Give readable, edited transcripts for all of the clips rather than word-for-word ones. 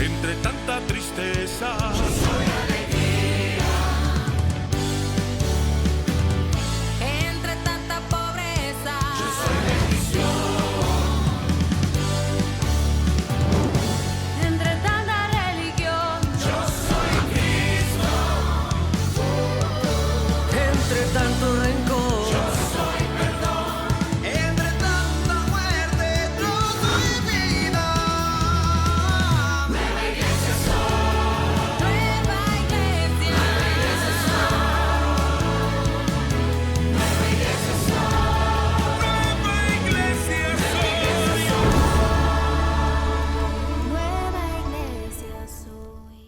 entre tanta tristeza. Yo soy alegría. Entre tanta pobreza, Yo soy bendición. entre tanta religión, Yo soy Cristo. Entre tanto rencor, Yo soy perdón. entre tanta muerte, yo soy vida. Nueva iglesia soy. nueva iglesia, Nueva iglesia soy. Nueva iglesia soy. nueva iglesia soy.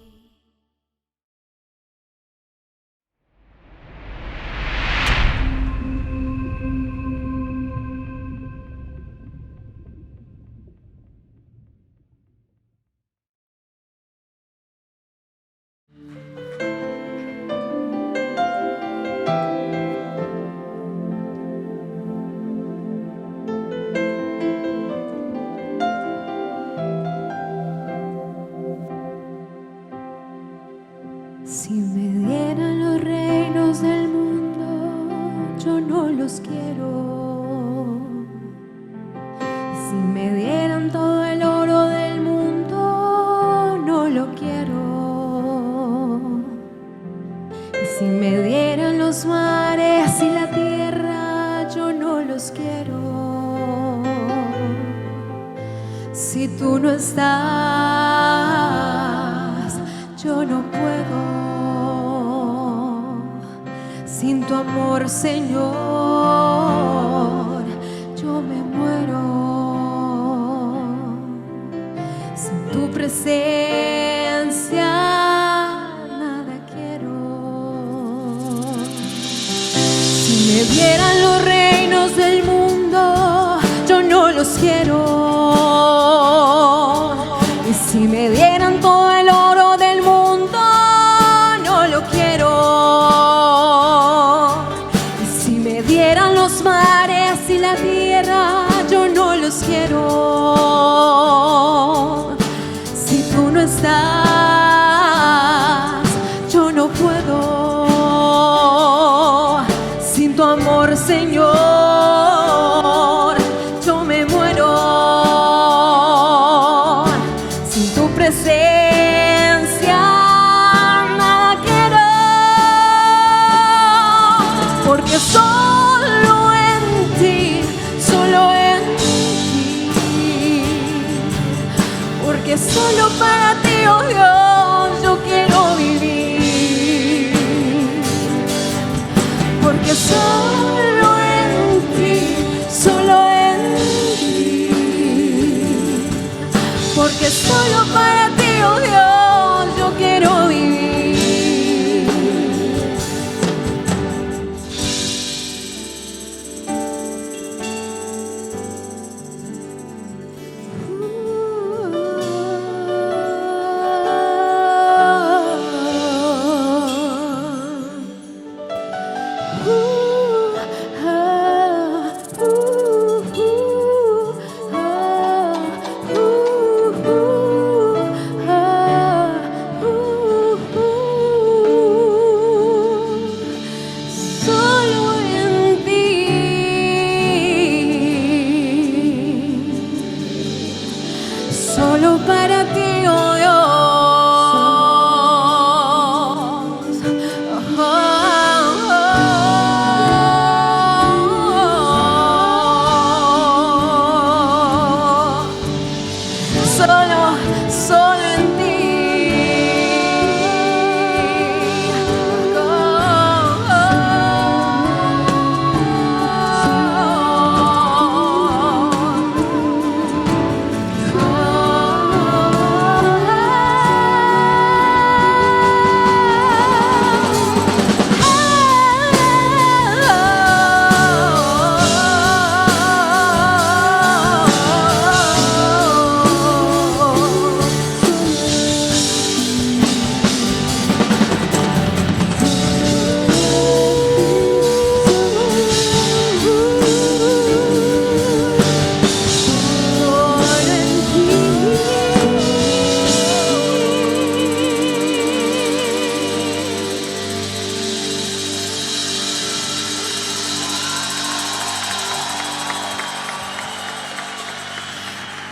Si me dieran los reinos del mundo, yo no los quiero. Si me dieran todo el oro del mundo, no lo quiero. Y si me dieran los mares y la tierra, yo no los quiero. Si tú no estás, yo no puedo. Sin tu amor, Señor, yo me muero. Sin tu presencia, nada quiero. Si me dieran los reinos del mundo, yo no los quiero. Y si me dieran todo el oro del mundo, no lo quiero. Y si me dieran los mares y la tierra, yo no los quiero. Si tú no estás, yo no puedo. Sin tu amor, Señor, yo me muero. Sin tu presencia, nada quiero. Porque solo en ti, solo en ti. Porque solo para ti, oh Dios,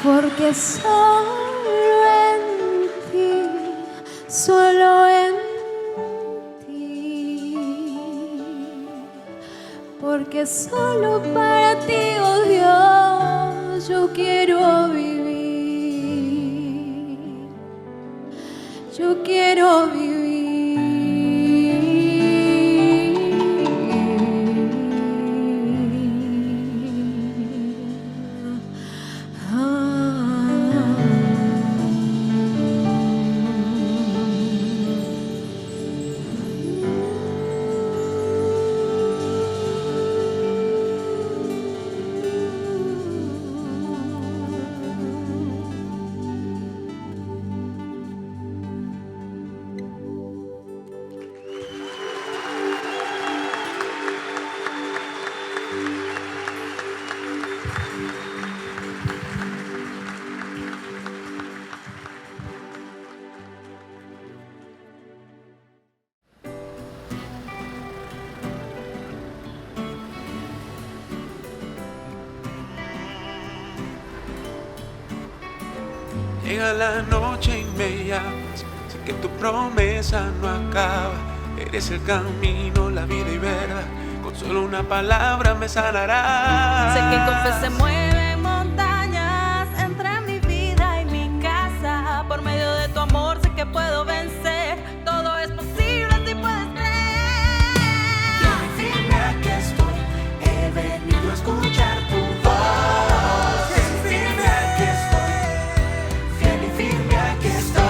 porque solo en ti, solo en ti, porque solo para ti, oh Dios, yo quiero vivir, yo quiero vivir. Llega la noche y me llamas, sé que tu promesa no acaba. Eres el camino, la vida y verdad, con solo una palabra me sanarás. Sé que con fe se mueven montañas entre mi vida y mi casa. Por medio de tu amor sé que puedo vencer. Todo es posible si puedes creer. Fiel y firme aquí estoy, he venido a escuchar tu voz. Fiel y firme aquí estoy, fiel y firme aquí estoy,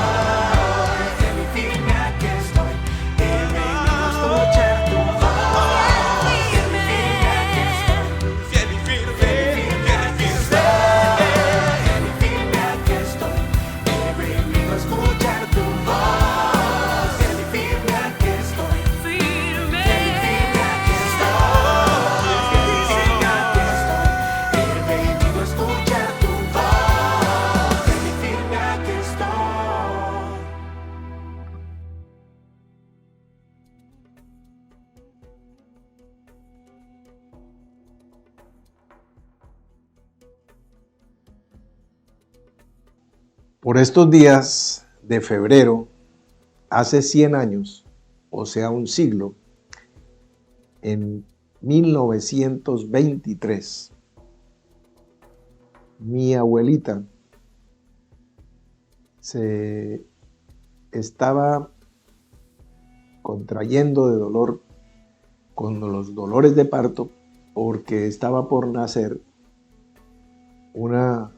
fiel y firme aquí estoy, he venido a escuchar tu voz. Fiel y firme aquí estoy, Fiel y firme, fiel y firme. fiel y firme aquí estoy, he venido a escuchar tu voz. Fiel y firme aquí estoy, Firme. fiel y firme aquí estoy, fiel y firme aquí estoy, he venido a escuchar tu voz. Fiel y firme aquí estoy. Por estos días de febrero, hace 100 años, o sea, un siglo, en 1923, mi abuelita se estaba contrayendo de dolor con los dolores de parto porque estaba por nacer una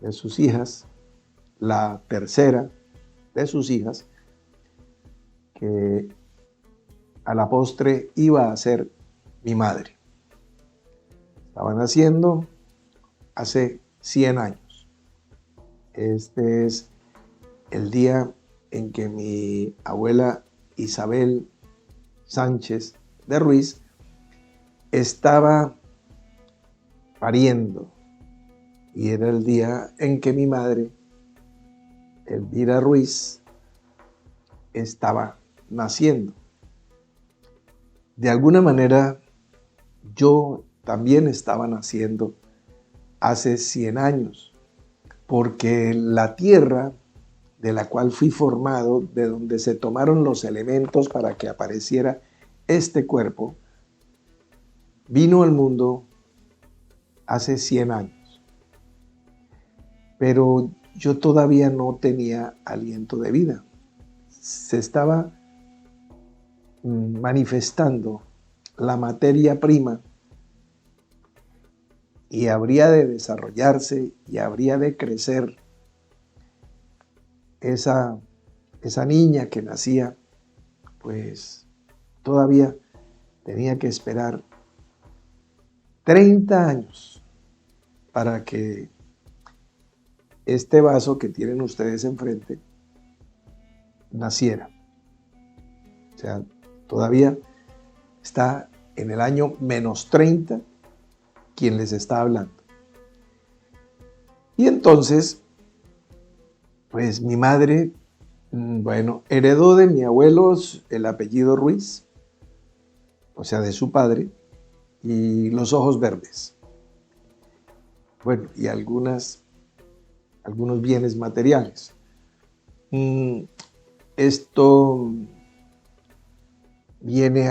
de sus hijas, la tercera de sus hijas, que a la postre iba a ser mi madre. Estaba naciendo hace 100 años. Este es el día en que mi abuela Isabel Sánchez de Ruiz estaba pariendo, y era el día en que mi madre Elvira Ruiz estaba naciendo. De alguna manera, yo también estaba naciendo hace 100 años, porque la tierra de la cual fui formado, de donde se tomaron los elementos para que apareciera este cuerpo, vino al mundo hace 100 años. Pero yo todavía no tenía aliento de vida. Se estaba manifestando la materia prima y habría de desarrollarse y habría de crecer esa niña que nacía, pues todavía tenía que esperar 30 años para que este vaso que tienen ustedes enfrente naciera. O sea, todavía está en el año menos 30 quien les está hablando. Y entonces, pues mi madre, heredó de mi abuelo el apellido Ruiz, o sea, de su padre, y los ojos verdes. Bueno, y algunas algunos bienes materiales. Esto viene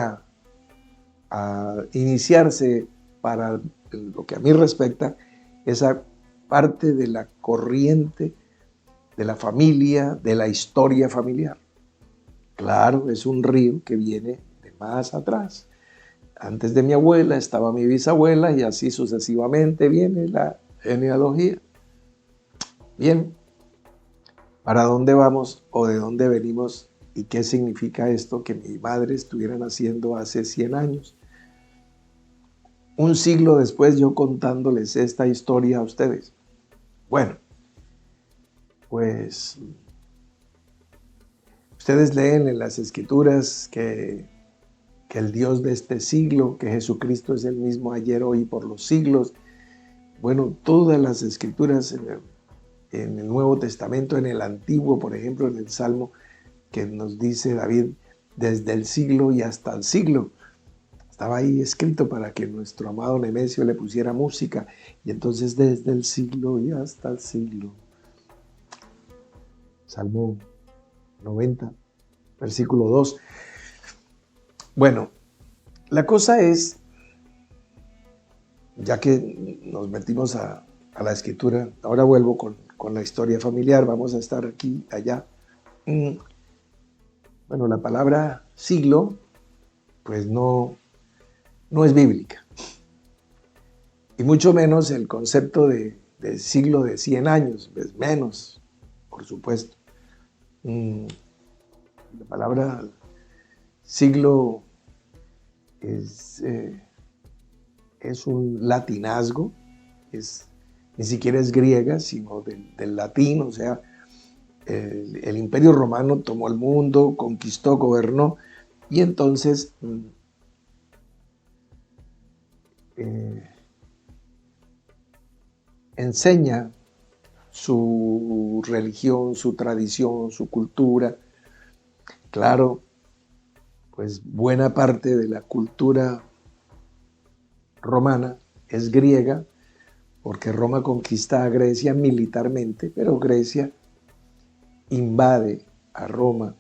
a iniciarse, para lo que a mí respecta, esa parte de la corriente de la familia, de la historia familiar. Claro, es un río que viene de más atrás. Antes de mi abuela estaba mi bisabuela y así sucesivamente viene la genealogía. Bien, ¿para dónde vamos o de dónde venimos y qué significa esto que mi madre estuviera naciendo hace 100 años? Un siglo después yo contándoles esta historia a ustedes. Bueno, pues ustedes leen en las Escrituras que el Dios de este siglo, que Jesucristo es el mismo ayer, hoy y por los siglos. Bueno, todas las Escrituras en el Nuevo Testamento, en el Antiguo, por ejemplo, en el Salmo que nos dice David, desde el siglo y hasta el siglo. Estaba ahí escrito para que nuestro amado Nemesio le pusiera música. Y entonces desde el siglo y hasta el siglo. Salmo 90, versículo 2. Bueno, la cosa es, ya que nos metimos a la escritura, ahora vuelvo con la historia familiar, vamos a estar aquí, allá. Bueno, la palabra siglo, pues no es bíblica. Y mucho menos el concepto de siglo de 100 años, pues menos, por supuesto. La palabra siglo es un latinazgo, ni siquiera es griega, sino del latín, o sea, el Imperio Romano tomó el mundo, conquistó, gobernó, y entonces enseña su religión, su tradición, su cultura. Claro, pues buena parte de la cultura romana es griega, porque Roma conquista a Grecia militarmente, pero Grecia invade a Roma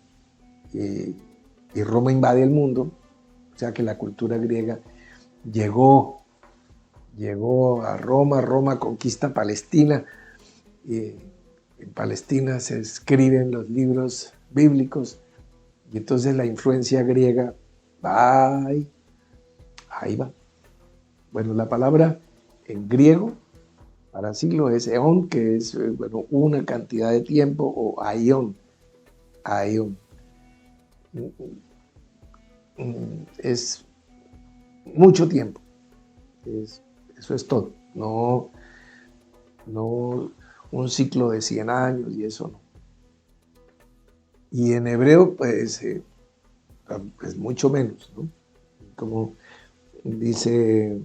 y Roma invade el mundo, o sea que la cultura griega llegó a Roma, Roma conquista Palestina, y en Palestina se escriben los libros bíblicos, y entonces la influencia griega va ahí va. Bueno, la palabra en griego para siglo es eón, que es una cantidad de tiempo, o aion. Es mucho tiempo. Eso es todo. No un ciclo de 100 años y eso no. Y en hebreo, pues mucho menos, ¿no? Como dice,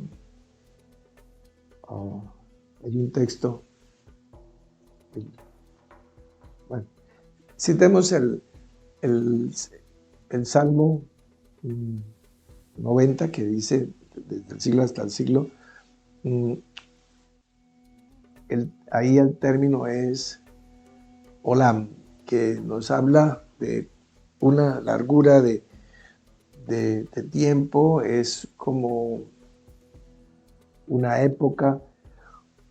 hay un texto, bueno, citemos el Salmo 90, que dice, desde el siglo hasta el siglo, ahí el término es olam, que nos habla de una largura de tiempo, es como una época,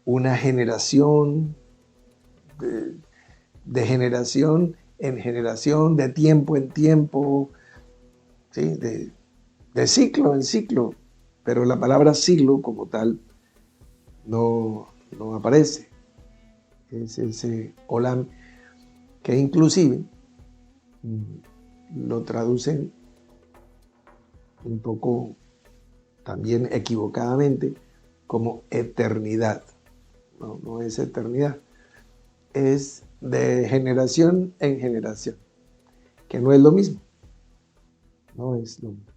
una generación, de generación en generación, de tiempo en tiempo, ¿sí? de ciclo en ciclo, pero la palabra siglo como tal no aparece. Es ese olam que inclusive lo traducen un poco también equivocadamente como eternidad. No es eternidad, es de generación en generación, que no es lo mismo. No es lo mismo.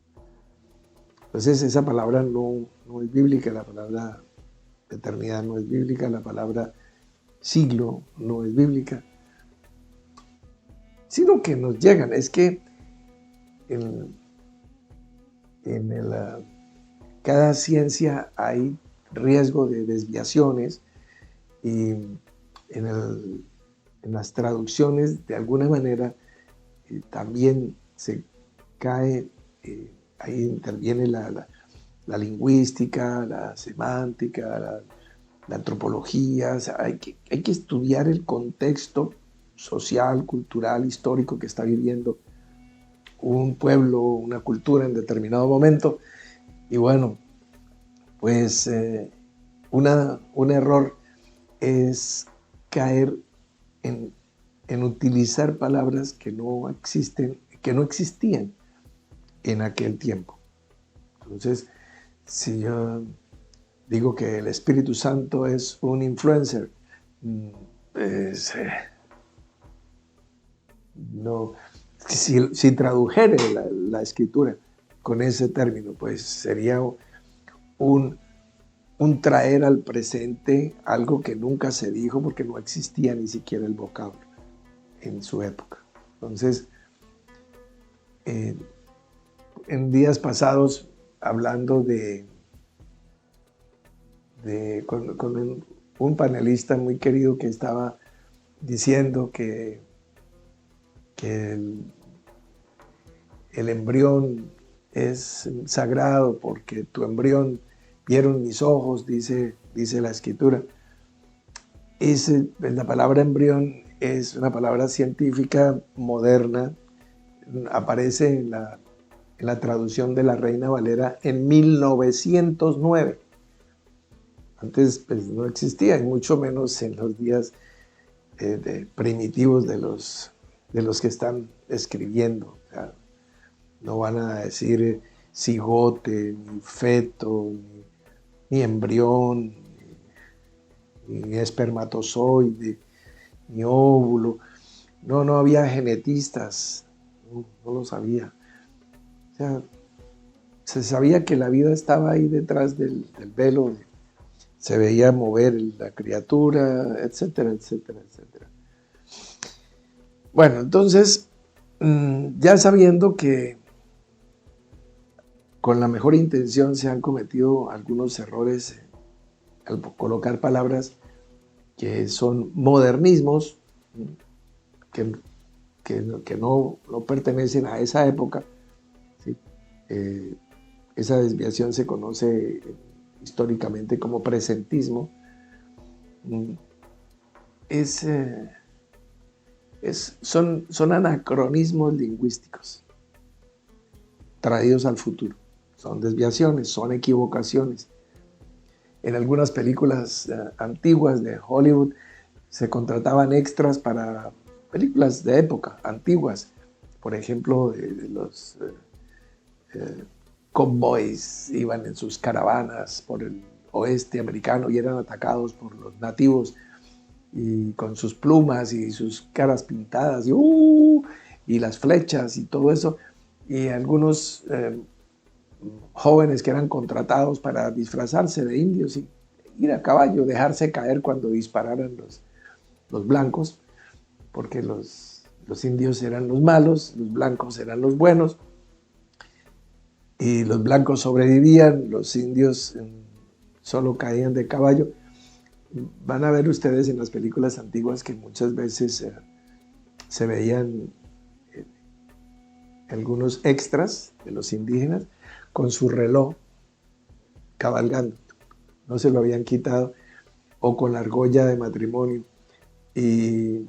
Entonces esa palabra no es bíblica, la palabra eternidad no es bíblica, la palabra siglo no es bíblica, sino que nos llegan. Es que cada ciencia hay riesgo de desviaciones y en las traducciones, de alguna manera, también se cae, ahí interviene la lingüística, la semántica, la antropología. O sea, hay que estudiar el contexto social, cultural, histórico que está viviendo un pueblo, una cultura en determinado momento. Y bueno, pues un error es caer en utilizar palabras que no existen, que no existían en aquel tiempo. Entonces, si yo digo que el Espíritu Santo es un influencer, pues, no, si tradujere la escritura con ese término, pues sería un traer al presente algo que nunca se dijo porque no existía ni siquiera el vocablo en su época. Entonces, en días pasados, hablando con un panelista muy querido que estaba diciendo que el embrión es sagrado porque tu embrión vieron mis ojos, dice la escritura. La palabra embrión es una palabra científica moderna, aparece en la traducción de la Reina Valera en 1909. Antes pues, no existía, y mucho menos en los días primitivos de los que están escribiendo. O sea, no van a decir cigote, ni feto, ni embrión, ni espermatozoide, ni óvulo. No había genetistas, no lo sabía. O sea, se sabía que la vida estaba ahí detrás del velo, se veía mover la criatura, etcétera, etcétera, etcétera. Bueno, entonces, ya sabiendo que con la mejor intención se han cometido algunos errores al colocar palabras que son modernismos, que no pertenecen a esa época, ¿sí? Esa desviación se conoce históricamente como presentismo. Son anacronismos lingüísticos traídos al futuro. Son desviaciones, son equivocaciones. En algunas películas antiguas de Hollywood se contrataban extras para películas de época antiguas. Por ejemplo, de los cowboys iban en sus caravanas por el oeste americano y eran atacados por los nativos y con sus plumas y sus caras pintadas y las flechas y todo eso. Y algunos jóvenes que eran contratados para disfrazarse de indios y ir a caballo, dejarse caer cuando dispararan los blancos, porque los indios eran los malos, los blancos eran los buenos, y los blancos sobrevivían, los indios solo caían de caballo. Van a ver ustedes en las películas antiguas que muchas veces se veían algunos extras de los indígenas con su reloj cabalgando, no se lo habían quitado, o con la argolla de matrimonio y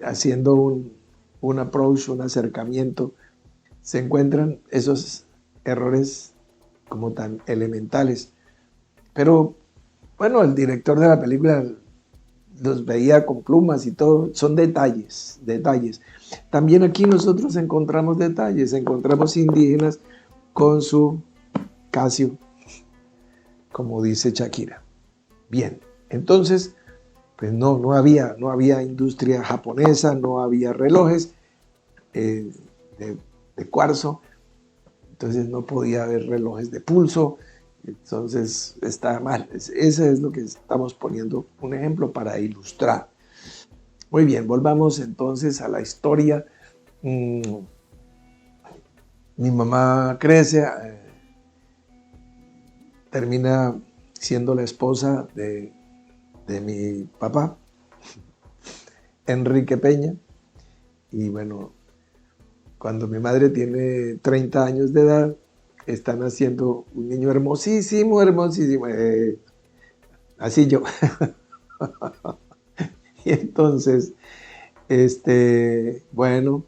haciendo un approach, un acercamiento. Se encuentran esos errores como tan elementales, pero bueno, el director de la película los veía con plumas y todo. Son detalles. También aquí nosotros encontramos detalles, encontramos indígenas con su Casio, como dice Shakira. Bien, entonces, pues no había industria japonesa, no había relojes de cuarzo, entonces no podía haber relojes de pulso. Entonces está mal. Ese es lo que estamos poniendo un ejemplo para ilustrar. Muy bien, volvamos entonces a la historia. Mi mamá crece, termina siendo la esposa de mi papá. Enrique Peña. Y bueno, cuando mi madre tiene 30 años de edad, está naciendo un niño hermosísimo, hermosísimo. Así yo. Y entonces, bueno,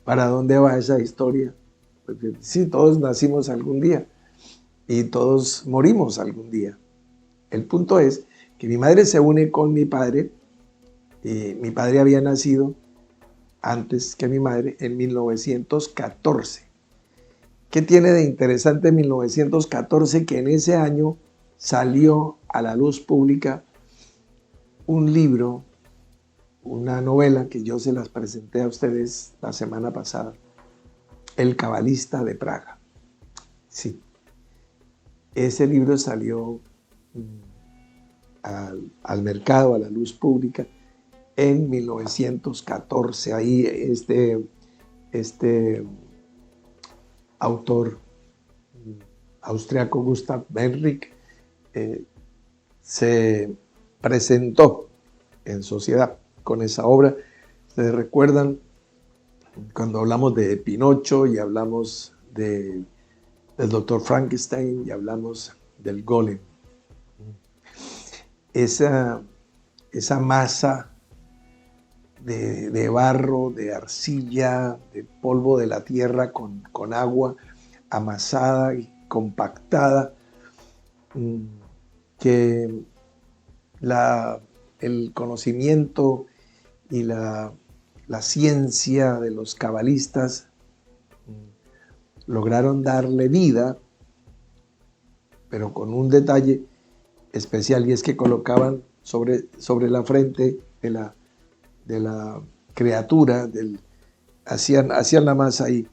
¿para dónde va esa historia? Porque sí, todos nacimos algún día y todos morimos algún día. El punto es que mi madre se une con mi padre, y mi padre había nacido antes que mi madre en 1914. ¿Qué tiene de interesante 1914? Que en ese año salió a la luz pública un libro, una novela que yo se las presenté a ustedes la semana pasada, El Cabalista de Praga. Sí, ese libro salió al mercado, a la luz pública, en 1914. Ahí este autor austriaco Gustav Benrich se presentó en sociedad con esa obra. Ustedes recuerdan cuando hablamos de Pinocho y hablamos del Dr. Frankenstein y hablamos del Golem. Esa masa de barro, de arcilla, de polvo de la tierra con agua amasada y compactada, que el conocimiento y la ciencia de los cabalistas lograron darle vida, pero con un detalle especial, y es que colocaban sobre la frente de la criatura, hacían la masa ahí.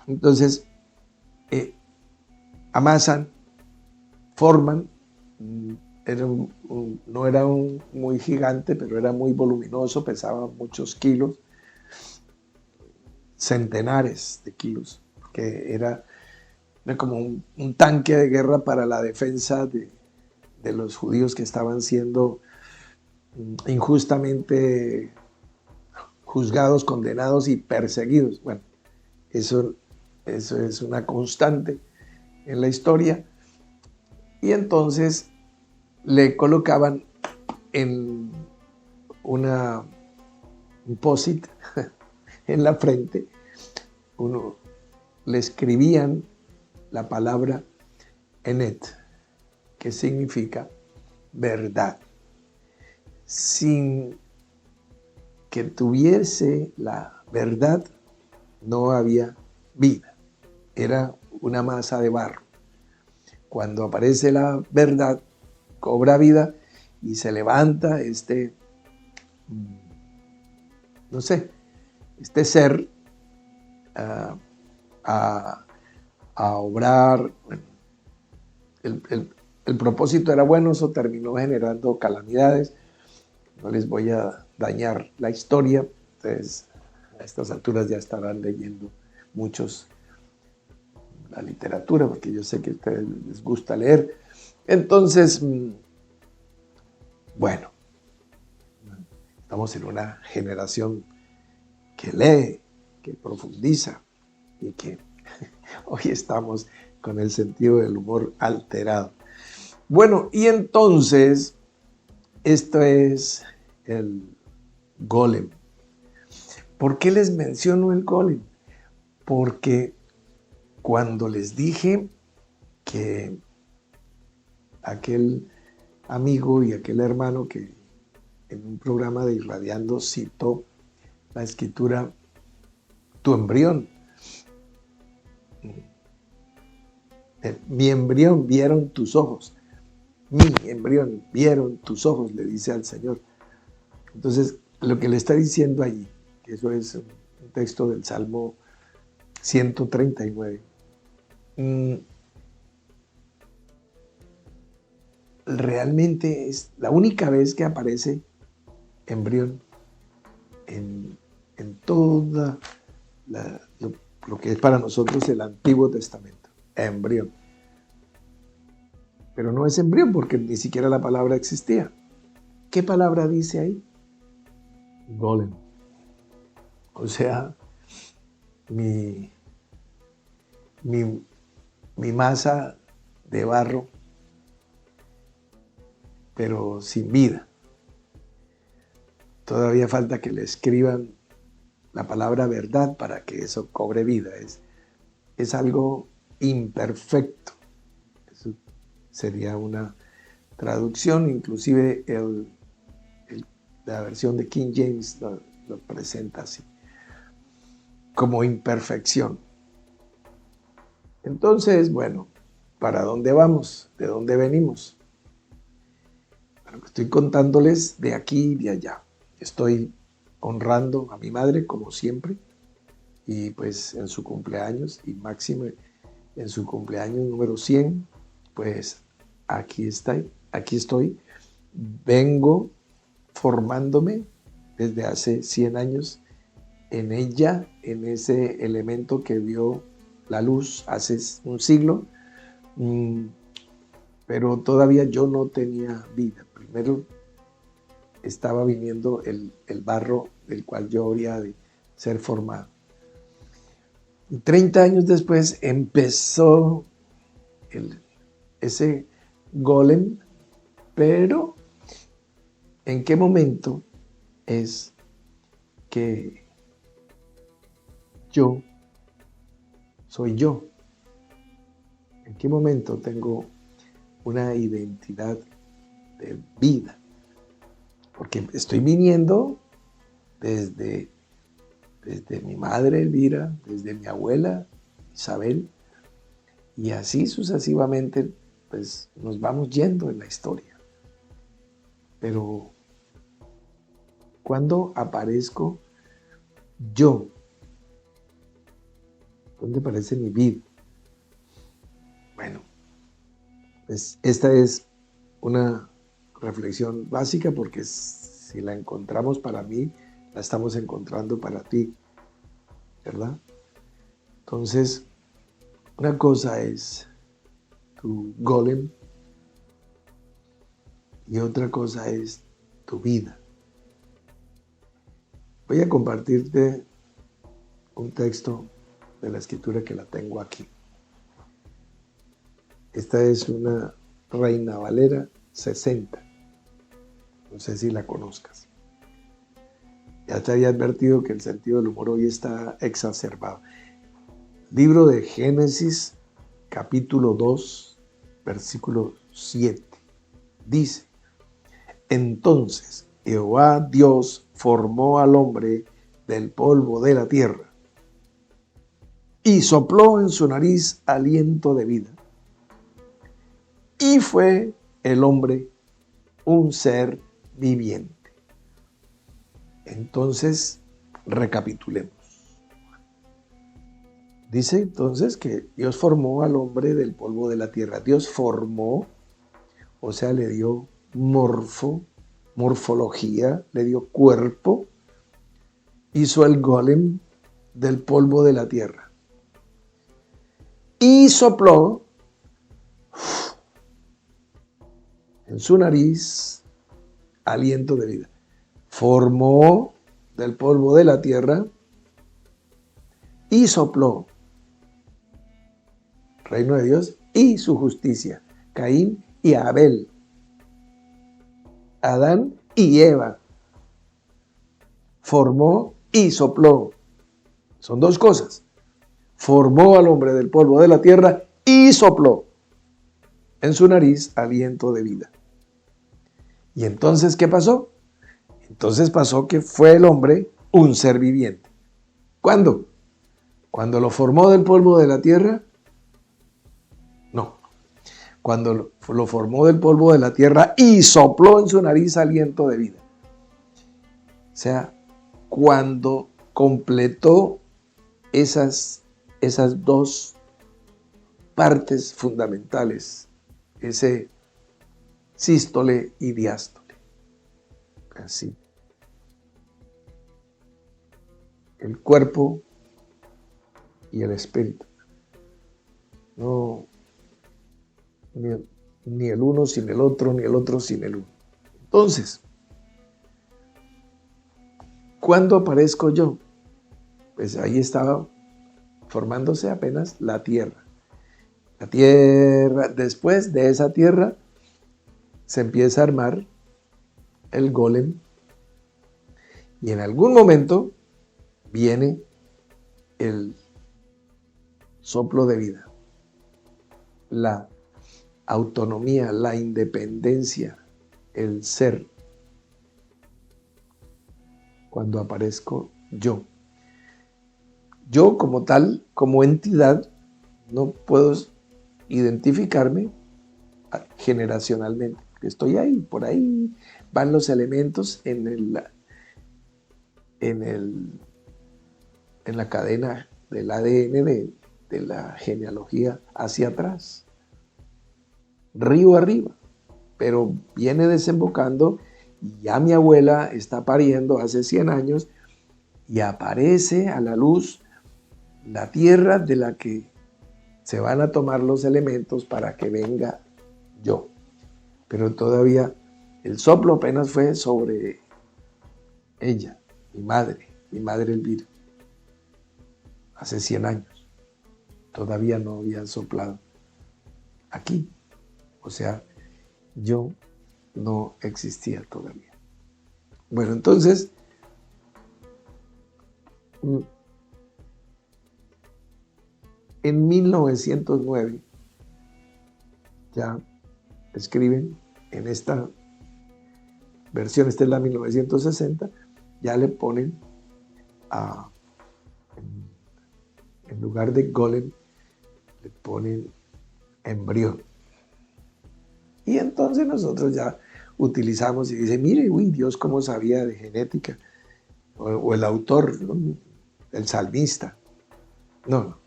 Entonces, amasan, forman, no era muy gigante, pero era muy voluminoso, pesaba muchos kilos, centenares de kilos, que era como un tanque de guerra para la defensa de los judíos que estaban siendo injustamente juzgados, condenados y perseguidos. Bueno, eso es una constante en la historia. Y entonces le colocaban en un post-it en la frente, le escribían la palabra Emet, que significa verdad. Sin que tuviese la verdad, no había vida. Era una masa de barro. Cuando aparece la verdad, cobra vida y se levanta este ser a obrar. Bueno, el propósito era bueno, eso terminó generando calamidades. No les voy a dañar la historia, ustedes a estas alturas ya estarán leyendo muchos la literatura, porque yo sé que a ustedes les gusta leer. Entonces, bueno, estamos en una generación que lee, que profundiza y que hoy estamos con el sentido del humor alterado. Bueno, y entonces, esto es el Golem. ¿Por qué les menciono el Golem? Porque cuando les dije que aquel amigo y aquel hermano que en un programa de Irradiando citó la escritura, tu embrión, mi embrión vieron tus ojos, mi embrión vieron tus ojos, le dice al Señor. Entonces, lo que le está diciendo allí, que eso es un texto del Salmo 139, realmente es la única vez que aparece embrión en toda lo que es para nosotros el Antiguo Testamento, embrión. Pero no es embrión porque ni siquiera la palabra existía. ¿Qué palabra dice ahí? golem. O sea, mi masa de barro, pero sin vida. Todavía falta que le escriban la palabra verdad para que eso cobre vida. Es algo imperfecto. Eso sería una traducción, inclusive la versión de King James lo presenta así, como imperfección. Entonces, bueno, ¿para dónde vamos? ¿De dónde venimos? Bueno, estoy contándoles de aquí y de allá. Estoy honrando a mi madre, como siempre, y pues en su cumpleaños, y máximo en su cumpleaños número 100, pues aquí estoy. Vengo formándome desde hace 100 años en ella, en ese elemento que vio la luz hace un siglo, pero todavía yo no tenía vida. Primero estaba viniendo el barro del cual yo habría de ser formado. Y 30 años después empezó ese golem, pero ¿en qué momento es que yo soy yo? ¿En qué momento tengo una identidad de vida? Porque estoy viniendo desde mi madre Elvira, desde mi abuela Isabel, y así sucesivamente, pues nos vamos yendo en la historia. Pero ¿cuándo aparezco yo? ¿Dónde aparece mi vida? Bueno, pues esta es una reflexión básica, porque si la encontramos para mí, la estamos encontrando para ti, ¿verdad? Entonces, una cosa es tu golem y otra cosa es tu vida. Voy a compartirte un texto de la Escritura que la tengo aquí. Esta es una Reina Valera 60. No sé si la conozcas. Ya te había advertido que el sentido del humor hoy está exacerbado. Libro de Génesis, capítulo 2, versículo 7. Dice: entonces Jehová Dios formó al hombre del polvo de la tierra y sopló en su nariz aliento de vida. Y fue el hombre un ser viviente. Entonces, recapitulemos. Dice entonces que Dios formó al hombre del polvo de la tierra. Dios formó, o sea, le dio morfología, le dio cuerpo, hizo el golem del polvo de la tierra. Y sopló en su nariz aliento de vida. Formó del polvo de la tierra y sopló. Reino de Dios y su justicia. Caín y Abel. Adán y Eva. Formó y sopló. Son dos cosas. Formó al hombre del polvo de la tierra y sopló en su nariz aliento de vida. ¿Y entonces qué pasó? Entonces pasó que fue el hombre un ser viviente. ¿Cuándo? ¿Cuando lo formó del polvo de la tierra? No. Cuando lo formó del polvo de la tierra y sopló en su nariz aliento de vida. O sea, cuando completó esas dos partes fundamentales, ese sístole y diástole. Así. El cuerpo y el espíritu. No, ni el uno sin el otro, ni el otro sin el uno. Entonces, ¿Cuándo aparezco yo? Pues ahí estaba formándose apenas la tierra. La tierra, después de esa tierra, se empieza a armar el golem y en algún momento viene el soplo de vida, la autonomía, la independencia, el ser. Cuando aparezco yo. Yo como tal, como entidad, no puedo identificarme generacionalmente. Estoy ahí, por ahí van los elementos en la cadena del ADN de la genealogía hacia atrás, río arriba, pero viene desembocando y ya mi abuela está pariendo hace 100 años y aparece a la luz la tierra de la que se van a tomar los elementos para que venga yo. Pero todavía el soplo apenas fue sobre ella, mi madre Elvira, hace 100 años. Todavía no había soplado aquí. O sea, yo no existía todavía. Bueno, entonces, en 1909, ya escriben en esta versión, esta es la 1960, ya le ponen en lugar de golem, le ponen embrión. Y entonces nosotros ya utilizamos y dice, mire, uy, Dios cómo sabía de genética, o el autor, ¿no? El salmista. No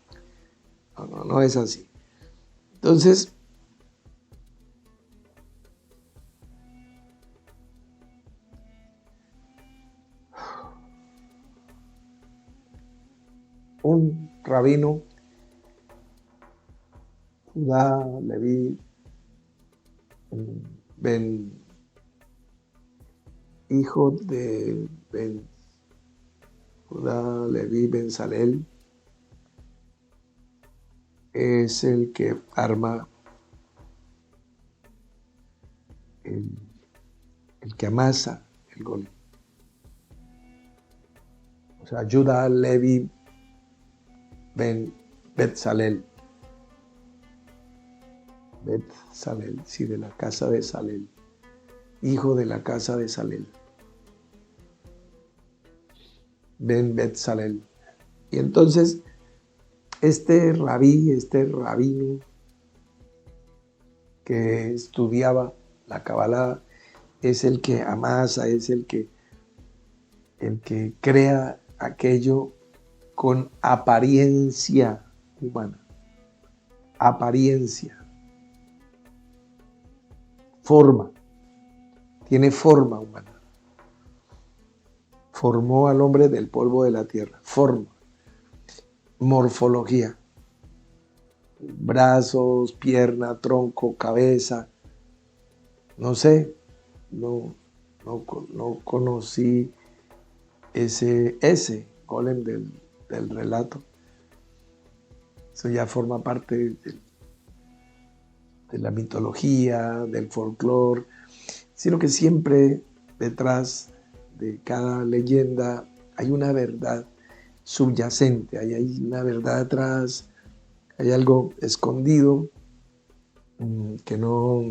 es así. Entonces, un rabino, Judá Leví Ben, hijo de Ben Judá Leví Ben Salel, es el que arma, el que amasa el golem. O sea, Judá Leví Ben Betzalel. Betzalel, sí, de la casa de Salel. Hijo de la casa de Salel. Ben Betzalel. Y entonces, este rabino que estudiaba la Kabbalah, es el que amasa, es el que crea aquello con apariencia humana. Apariencia. Forma. Tiene forma humana. Formó al hombre del polvo de la tierra. Forma. Morfología. Brazos, pierna, tronco, cabeza. No sé. No conocí ese golem del relato. Eso ya forma parte de la mitología, del folclore, sino que siempre detrás de cada leyenda hay una verdad subyacente, hay una verdad atrás, hay algo escondido que no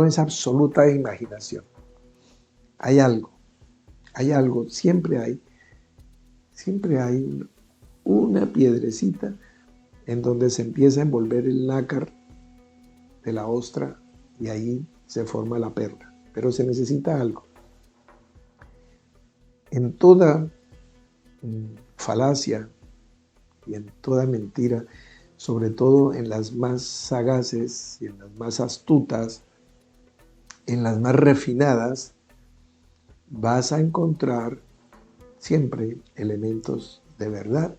es absoluta imaginación. Hay algo, siempre hay una piedrecita en donde se empieza a envolver el nácar de la ostra y ahí se forma la perla. Pero se necesita algo. En toda falacia y en toda mentira, sobre todo en las más sagaces y en las más astutas, en las más refinadas, vas a encontrar siempre elementos de verdad.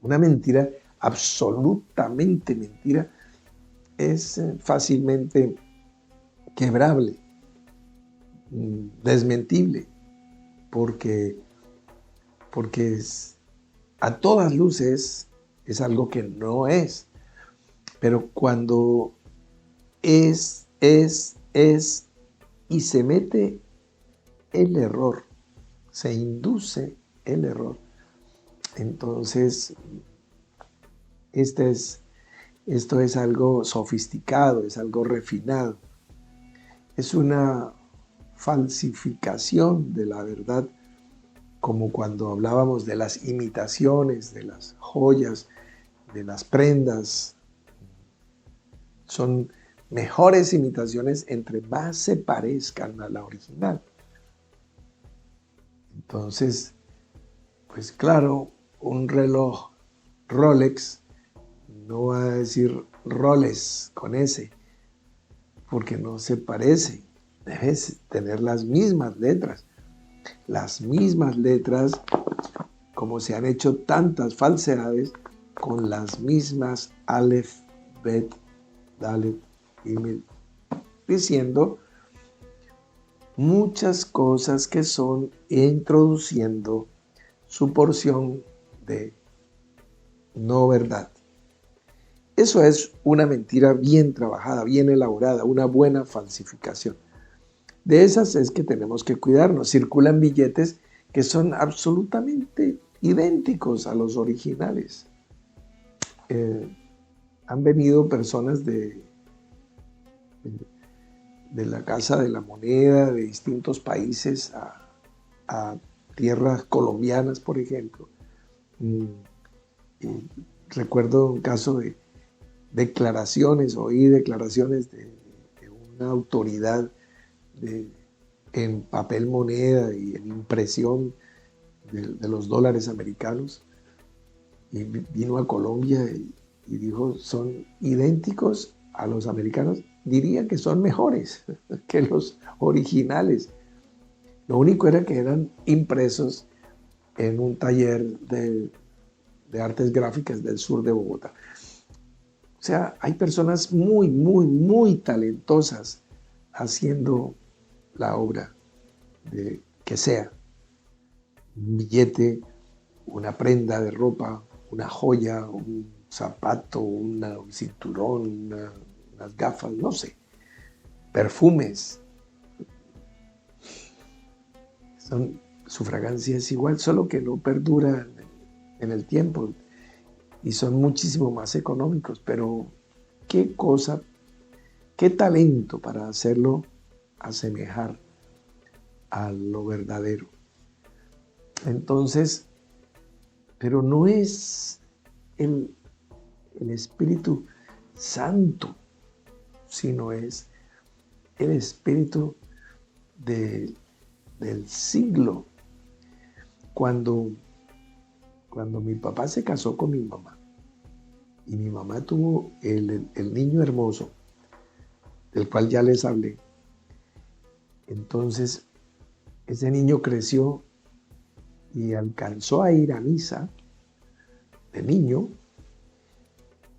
Una mentira absolutamente mentira, es fácilmente quebrable, desmentible, porque a todas luces es algo que no es. Pero cuando es, y se mete el error, se induce el error, entonces esto es algo sofisticado, es algo refinado, es una falsificación de la verdad, como cuando hablábamos de las imitaciones, de las joyas, de las prendas. Son mejores imitaciones entre más se parezcan a la original. Entonces, pues claro, un reloj Rolex no va a decir Rolex con S, porque no se parece. Debes tener las mismas letras. Las mismas letras, como se han hecho tantas falsedades, con las mismas Aleph, Bet, Dalet y Mil, diciendo muchas cosas que son introduciendo su porción de no verdad. Eso es una mentira bien trabajada, bien elaborada, una buena falsificación. De esas es que tenemos que cuidarnos. Circulan billetes que son absolutamente idénticos a los originales. Han venido personas de la Casa de la Moneda de distintos países a tierras colombianas, por ejemplo. Y recuerdo un caso de oí declaraciones de una autoridad en papel moneda y en impresión de los dólares americanos, y vino a Colombia y dijo, son idénticos a los americanos, diría que son mejores que los originales. Lo único era que eran impresos en un taller de artes gráficas del sur de Bogotá. O sea, hay personas muy, muy, muy talentosas haciendo la obra de que sea. Un billete, una prenda de ropa, una joya, un zapato, un cinturón, unas gafas, no sé, perfumes. Su fragancia es igual, solo que no perdura en el tiempo y son muchísimo más económicos, pero qué cosa, qué talento para hacerlo asemejar a lo verdadero. Entonces, pero no es el Espíritu Santo, sino es el Espíritu del siglo. Cuando mi papá se casó con mi mamá y mi mamá tuvo el niño hermoso, del cual ya les hablé, entonces ese niño creció y alcanzó a ir a misa de niño,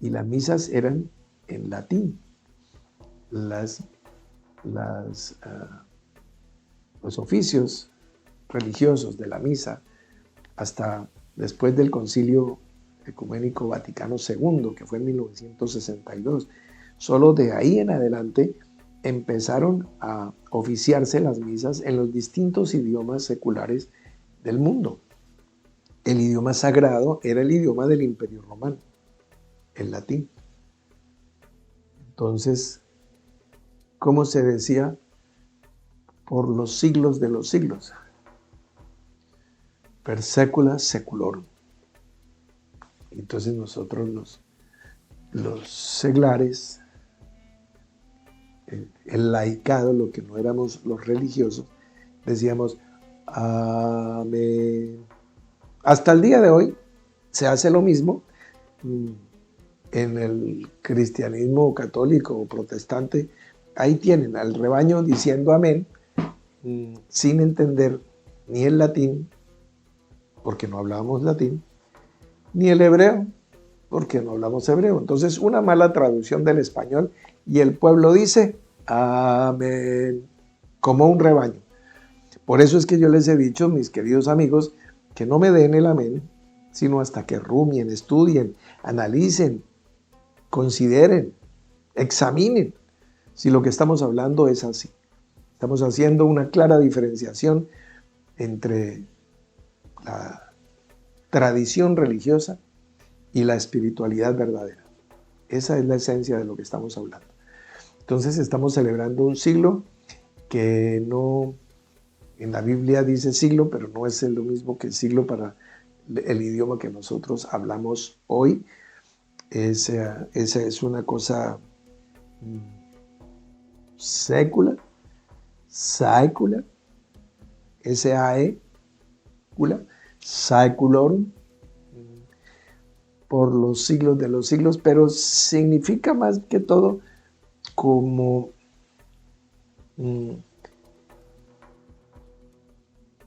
y las misas eran en latín. Los oficios religiosos de la misa, hasta después del Concilio Ecuménico Vaticano II, que fue en 1962. Solo de ahí en adelante empezaron a oficiarse las misas en los distintos idiomas seculares del mundo. El idioma sagrado era el idioma del Imperio Romano, el latín. Entonces, ¿cómo se decía? Por los siglos de los siglos. Per secula seculorum. Entonces nosotros los seglares, el laicado, lo que no éramos los religiosos, decíamos amén. Hasta el día de hoy se hace lo mismo en el cristianismo católico o protestante. Ahí tienen al rebaño diciendo amén, sin entender ni el latín, porque no hablábamos latín, ni el hebreo, porque no hablamos hebreo. Entonces, una mala traducción del español y el pueblo dice amén, como un rebaño. Por eso es que yo les he dicho, mis queridos amigos, que no me den el amén, sino hasta que rumien, estudien, analicen, consideren, examinen si lo que estamos hablando es así. Estamos haciendo una clara diferenciación entre la tradición religiosa y la espiritualidad verdadera. Esa es la esencia de lo que estamos hablando. Entonces estamos celebrando un siglo que no, en la Biblia dice siglo, pero no es lo mismo que siglo para el idioma que nosotros hablamos hoy. Esa es una cosa sécula, saecula, S-A-E-cula, saeculorum, por los siglos de los siglos, pero significa más que todo como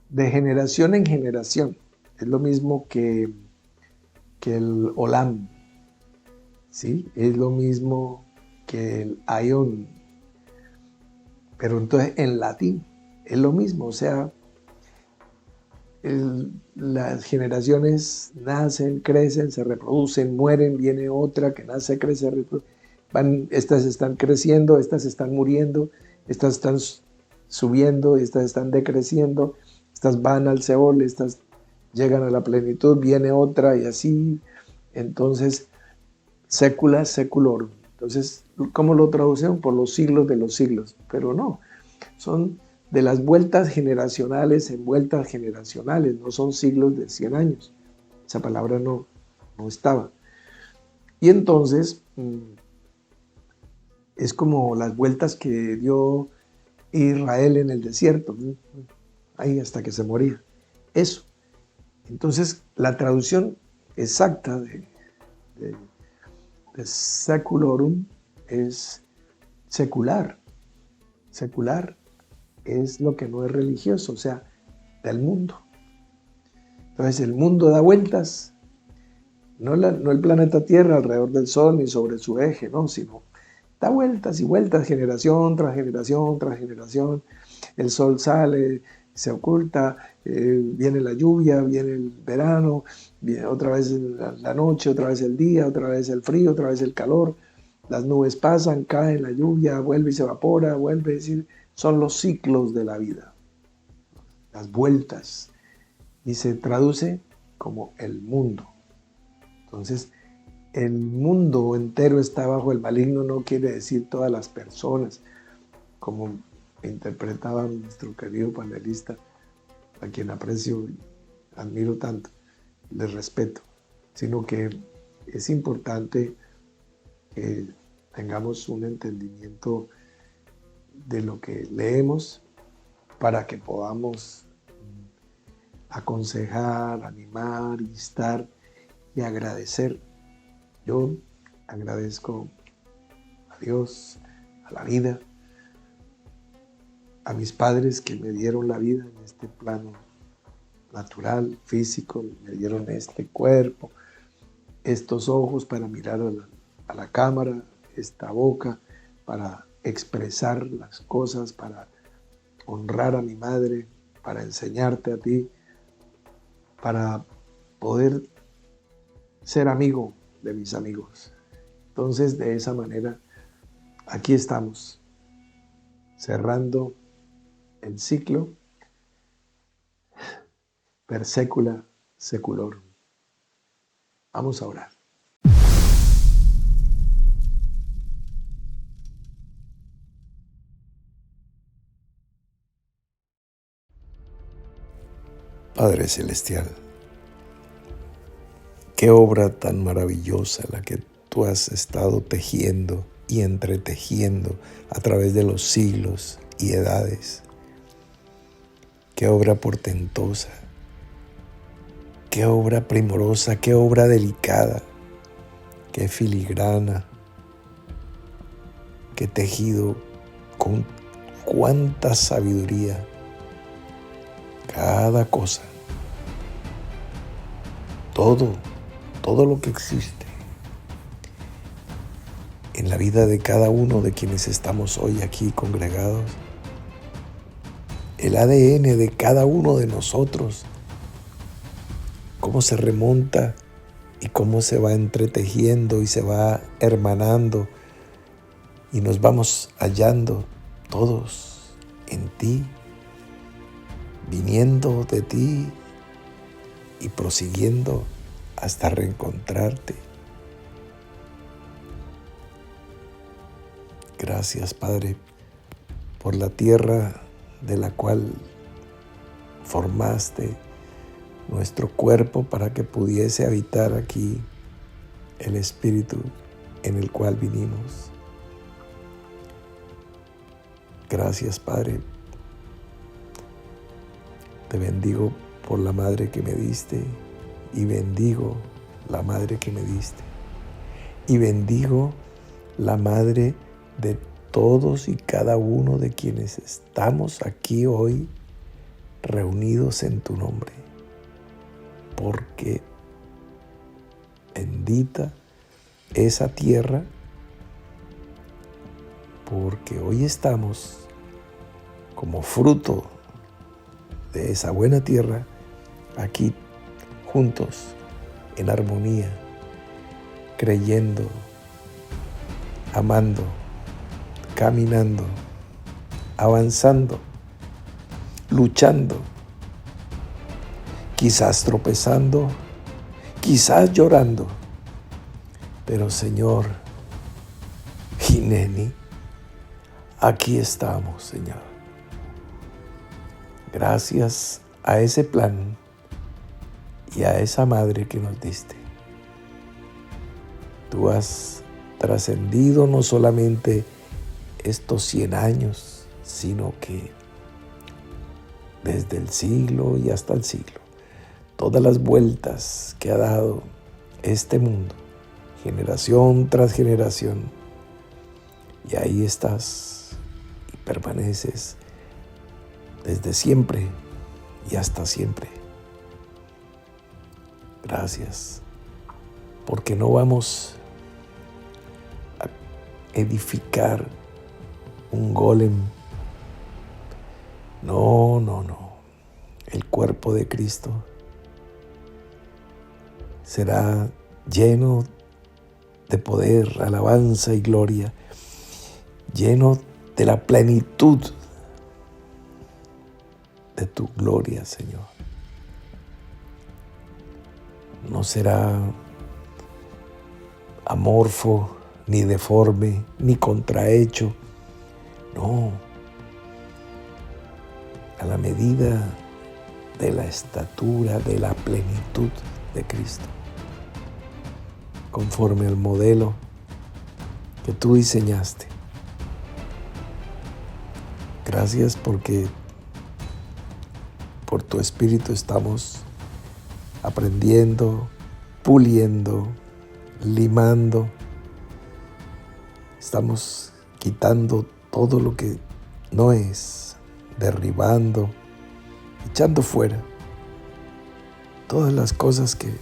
de generación en generación. Es lo mismo que el olam, ¿sí? Es lo mismo que el aion, pero entonces en latín es lo mismo, o sea, las generaciones nacen, crecen, se reproducen, mueren, viene otra que nace, crece, reproduce. Estas están creciendo, estas están muriendo, estas están subiendo, estas están decreciendo, estas van al Seol, estas llegan a la plenitud, viene otra y así. Entonces, sécula, seculorum. Entonces, ¿cómo lo traducen? Por los siglos de los siglos. Pero no, son de las vueltas generacionales en vueltas generacionales, no son siglos de 100 años. Esa palabra no estaba. Y entonces, es como las vueltas que dio Israel en el desierto, ahí hasta que se moría. Eso. Entonces, la traducción exacta de seculorum es secular. Secular es lo que no es religioso, o sea, del mundo. Entonces, el mundo da vueltas, no el planeta Tierra alrededor del Sol ni sobre su eje, no, sino da vueltas y vueltas, generación tras generación tras generación. El Sol sale, se oculta, viene la lluvia, viene el verano, viene otra vez la noche, otra vez el día, otra vez el frío, otra vez el calor. Las nubes pasan, caen, la lluvia vuelve y se evapora, vuelve, es decir, son los ciclos de la vida, las vueltas, y se traduce como el mundo. Entonces, el mundo entero está bajo el maligno, no quiere decir todas las personas, como interpretaba nuestro querido panelista, a quien aprecio y admiro tanto, les respeto, sino que es importante que tengamos un entendimiento de lo que leemos para que podamos aconsejar, animar, instar y agradecer. Yo agradezco a Dios, a la vida, a mis padres que me dieron la vida en este plano natural, físico, me dieron este cuerpo, estos ojos para mirar a la cámara, esta boca para expresar las cosas, para honrar a mi madre, para enseñarte a ti, para poder ser amigo de mis amigos. Entonces, de esa manera, aquí estamos, cerrando el ciclo per secula seculorum. Vamos a orar. Padre Celestial, qué obra tan maravillosa la que tú has estado tejiendo y entretejiendo a través de los siglos y edades. Qué obra portentosa, qué obra primorosa, qué obra delicada, qué filigrana, qué tejido con cuánta sabiduría. Cada cosa, todo lo que existe en la vida de cada uno de quienes estamos hoy aquí congregados. El ADN de cada uno de nosotros, cómo se remonta y cómo se va entretejiendo y se va hermanando y nos vamos hallando todos en ti, viniendo de ti y prosiguiendo hasta reencontrarte. Gracias, Padre, por la tierra de la cual formaste nuestro cuerpo para que pudiese habitar aquí el Espíritu en el cual vinimos. Gracias, Padre. Te bendigo por la madre que me diste y bendigo la madre que me diste y bendigo la madre de todos y cada uno de quienes estamos aquí hoy reunidos en tu nombre, porque bendita esa tierra, porque hoy estamos como fruto de esa buena tierra aquí juntos en armonía, creyendo, amando, caminando, avanzando, luchando, quizás tropezando, quizás llorando, pero Señor, Hineni, aquí estamos, Señor. Gracias a ese plan y a esa madre que nos diste. Tú has trascendido no solamente estos 100 años, sino que desde el siglo y hasta el siglo, todas las vueltas que ha dado este mundo, generación tras generación, y ahí estás y permaneces desde siempre y hasta siempre. Gracias, porque no vamos a edificar un golem. No. El cuerpo de Cristo será lleno de poder, alabanza y gloria, lleno de la plenitud de tu gloria, Señor. No será amorfo, ni deforme, ni contrahecho. No, a la medida de la estatura, de la plenitud de Cristo, conforme al modelo que tú diseñaste. Gracias porque por tu Espíritu estamos aprendiendo, puliendo, limando. Estamos quitando todo lo que no es, derribando, echando fuera todas las cosas que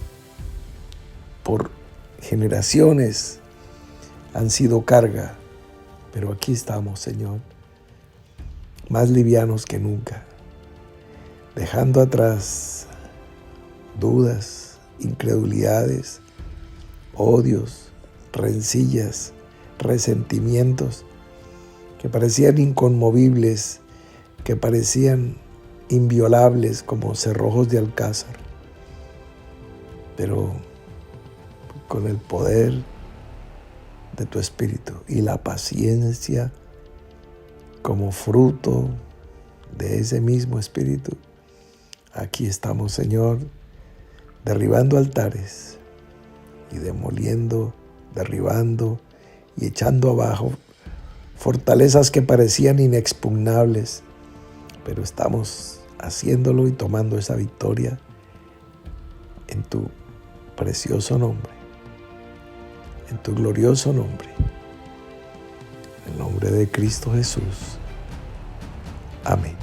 por generaciones han sido carga, pero aquí estamos, Señor, más livianos que nunca, dejando atrás dudas, incredulidades, odios, rencillas, resentimientos que parecían inconmovibles, que parecían inviolables como cerrojos de alcázar, pero con el poder de tu Espíritu y la paciencia como fruto de ese mismo Espíritu, aquí estamos, Señor, derribando altares y demoliendo, derribando y echando abajo fortalezas que parecían inexpugnables, pero estamos haciéndolo y tomando esa victoria en tu precioso nombre, en tu glorioso nombre, en el nombre de Cristo Jesús. Amén.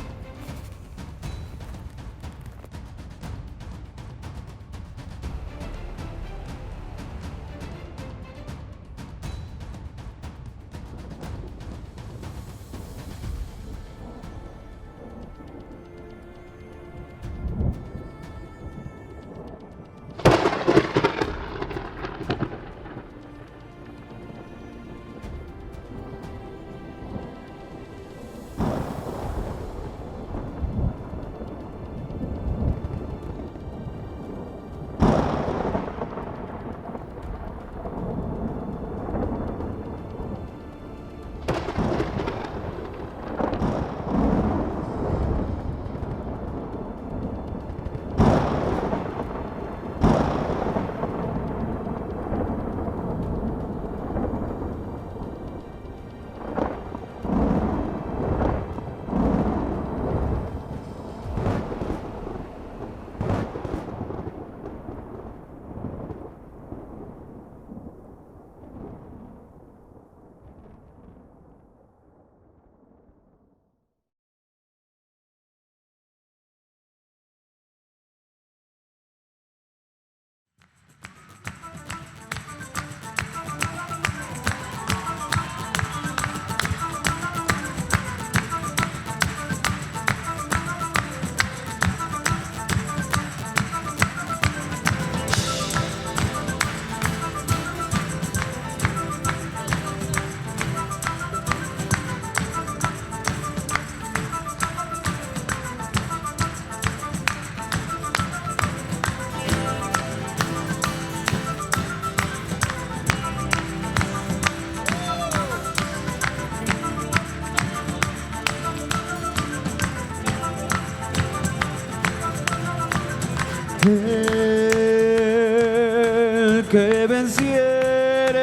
que venciere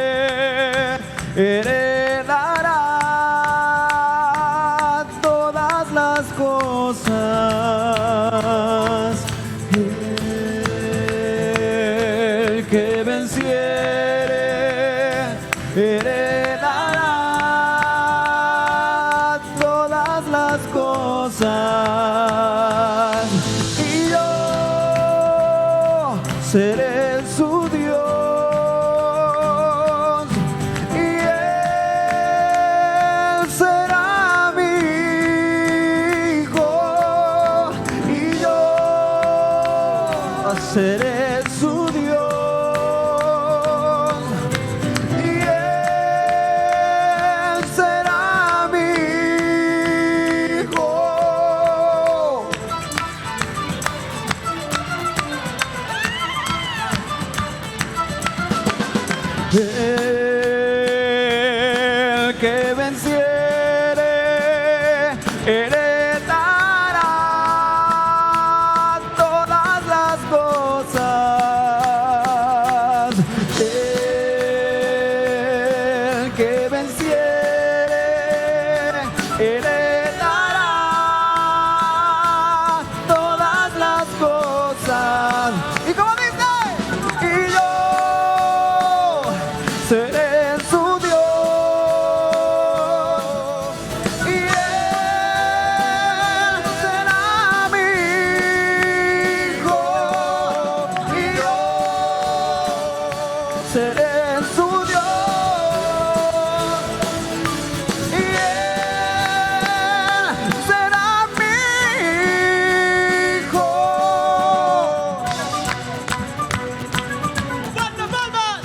heredará todas las cosas. El que venciere heredará todas las cosas. Y yo seré su Dios y Él será mi hijo. Y yo seré su Dios y Él será mi hijo. El que venciere heredará todas las cosas. El que venciere heredará todas las cosas. ¿Y cómo dice? Y yo seré su Dios y Él será mi hijo. Y yo seré su Dios y Él será mi hijo. ¡Fuerte, palmas!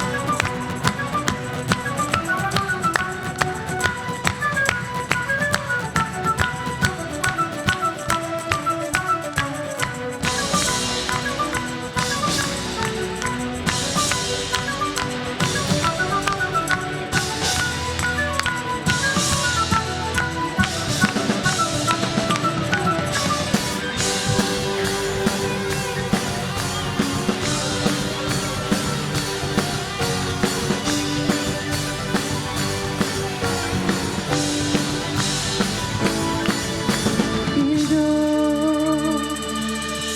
Y yo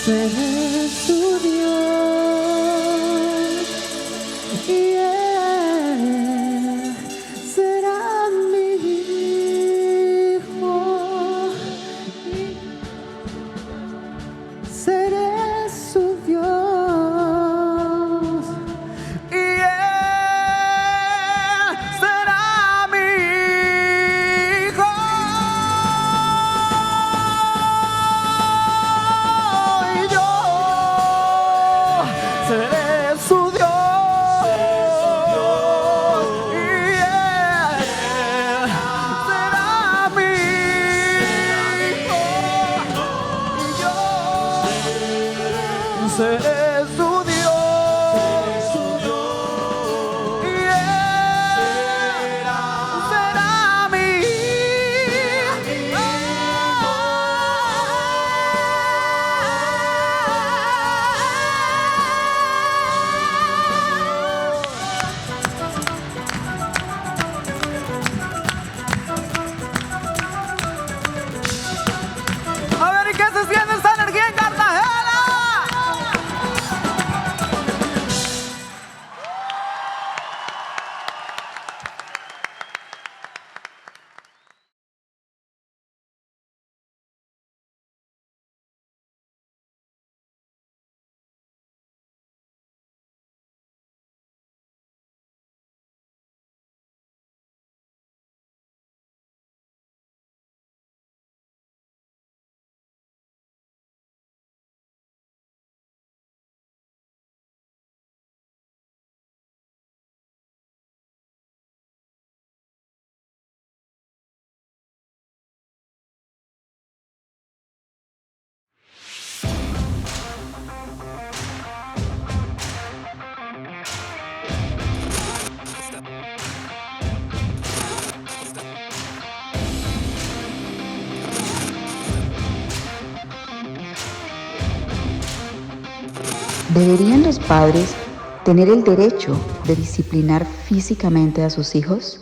seré su Dios y Él será mi hijo. Y seré su Dios y Él será mi hijo. Y yo seré su Dios y Él será mi hijo. Y yo seré su Dios y Él será mi A ver, ¿y qué se siente esta energía en Cartagena? ¿Deberían los padres tener el derecho de disciplinar físicamente a sus hijos?